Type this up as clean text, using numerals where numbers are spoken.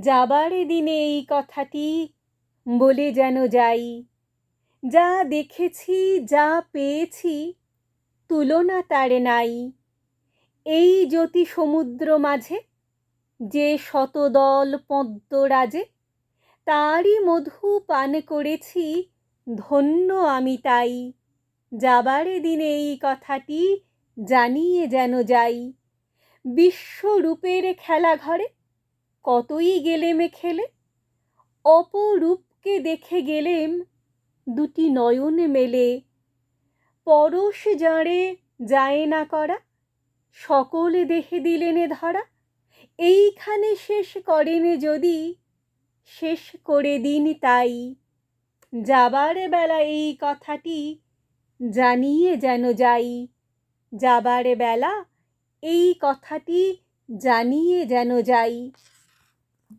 যাবার দিনে এই কথাটি বলে যেন যাই, যা দেখেছি যা পেয়েছি তুলনা তার নাই। এই জ্যোতি সমুদ্র মাঝে যে শতদল পদ্মরাজে, তারই মধু পান করেছি, ধন্য আমি তাই। যাবার দিনে এই কথাটি জানিয়ে যেন যাই। বিশ্বরূপের খেলা ঘরে কতই গেলেম খেলে, অপরূপকে দেখে গেলেম দুটি নয়ন মেলে। পরশ জাঁড়ে যায় না করা, সকলে দেহে দিলেনে ধরা। এইখানে শেষ করেন যদি, শেষ করে দিন তাই। যাবার বেলা এই কথাটি জানিয়ে যেন যাই। যাবার বেলা এই কথাটি জানিয়ে যেন যাই।